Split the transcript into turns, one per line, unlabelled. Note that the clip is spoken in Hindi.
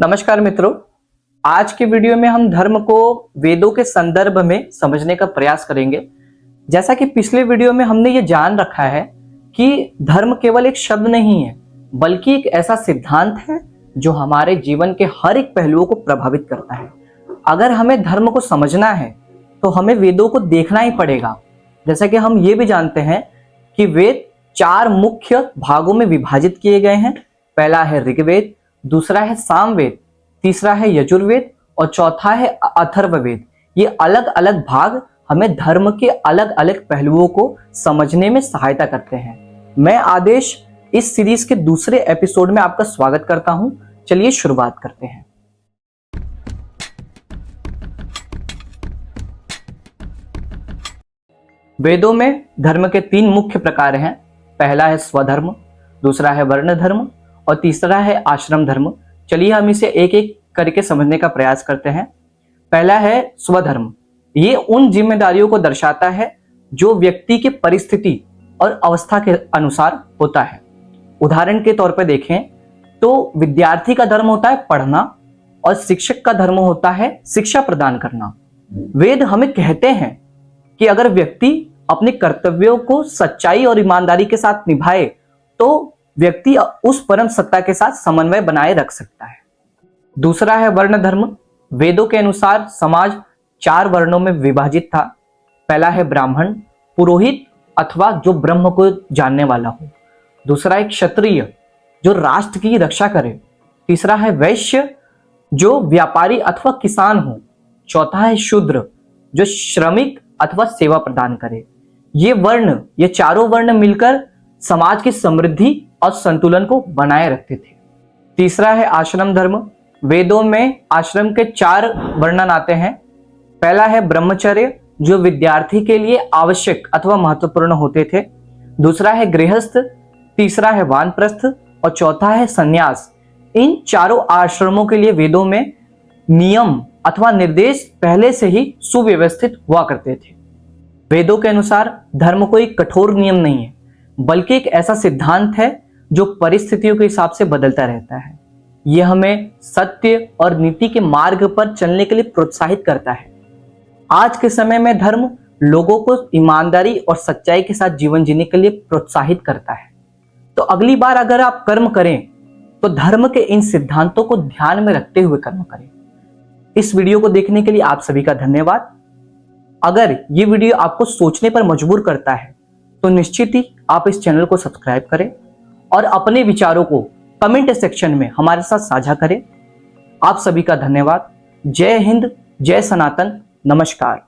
नमस्कार मित्रों, आज के वीडियो में हम धर्म को वेदों के संदर्भ में समझने का प्रयास करेंगे। जैसा कि पिछले वीडियो में हमने ये जान रखा है कि धर्म केवल एक शब्द नहीं है, बल्कि एक ऐसा सिद्धांत है जो हमारे जीवन के हर एक पहलुओं को प्रभावित करता है। अगर हमें धर्म को समझना है तो हमें वेदों को देखना ही पड़ेगा। जैसा कि हम ये भी जानते हैं कि वेद 4 मुख्य भागों में विभाजित किए गए हैं। पहला है ऋग्वेद, दूसरा है सामवेद, तीसरा है यजुर्वेद और चौथा है अथर्ववेद। ये अलग अलग भाग हमें धर्म के अलग अलग पहलुओं को समझने में सहायता करते हैं। मैं आदेश इस सीरीज के दूसरे एपिसोड में आपका स्वागत करता हूं। चलिए शुरुआत करते हैं। वेदों में धर्म के 3 मुख्य प्रकार हैं। पहला है स्वधर्म, दूसरा है वर्ण धर्म और तीसरा है आश्रम धर्म। चलिए हम इसे एक एक करके समझने का प्रयास करते हैं। पहला है स्वधर्म। ये उन जिम्मेदारियों को दर्शाता है जो व्यक्ति के परिस्थिति और अवस्था के अनुसार होता है। उदाहरण के तौर पर देखें तो विद्यार्थी का धर्म होता है पढ़ना और शिक्षक का धर्म होता है शिक्षा प्रदान करना। वेद हमें कहते हैं कि अगर व्यक्ति अपने कर्तव्यों को सच्चाई और ईमानदारी के साथ निभाए तो व्यक्ति उस परम सत्ता के साथ समन्वय बनाए रख सकता है। दूसरा है वर्ण धर्म। वेदों के अनुसार समाज 4 वर्णों में विभाजित था। पहला है ब्राह्मण, पुरोहित अथवा जो ब्रह्म को जानने वाला हो। दूसरा है क्षत्रिय, जो राष्ट्र की रक्षा करे। तीसरा है वैश्य, जो व्यापारी अथवा किसान हो। चौथा है शूद्र, जो श्रमिक अथवा सेवा प्रदान करे। ये चारों वर्ण मिलकर समाज की समृद्धि और संतुलन को बनाए रखते थे। तीसरा है आश्रम धर्म। वेदों में आश्रम के 4 वर्णन आते हैं। पहला है ब्रह्मचर्य, जो विद्यार्थी के लिए आवश्यक अथवा महत्वपूर्ण होते थे। दूसरा है गृहस्थ, तीसरा है वानप्रस्थ और चौथा है संन्यास। इन चारों आश्रमों के लिए वेदों में नियम अथवा निर्देश पहले से ही सुव्यवस्थित हुआ करते थे। वेदों के अनुसार धर्म कोई कठोर नियम नहीं है, बल्कि एक ऐसा सिद्धांत है जो परिस्थितियों के हिसाब से बदलता रहता है। यह हमें सत्य और नीति के मार्ग पर चलने के लिए प्रोत्साहित करता है। आज के समय में धर्म लोगों को ईमानदारी और सच्चाई के साथ जीवन जीने के लिए प्रोत्साहित करता है। तो अगली बार अगर आप कर्म करें तो धर्म के इन सिद्धांतों को ध्यान में रखते हुए कर्म करें। इस वीडियो को देखने के लिए आप सभी का धन्यवाद। अगर ये वीडियो आपको सोचने पर मजबूर करता है तो निश्चित ही आप इस चैनल को सब्सक्राइब करें और अपने विचारों को कमेंट सेक्शन में हमारे साथ साझा करें। आप सभी का धन्यवाद। जय हिंद, जय सनातन, नमस्कार।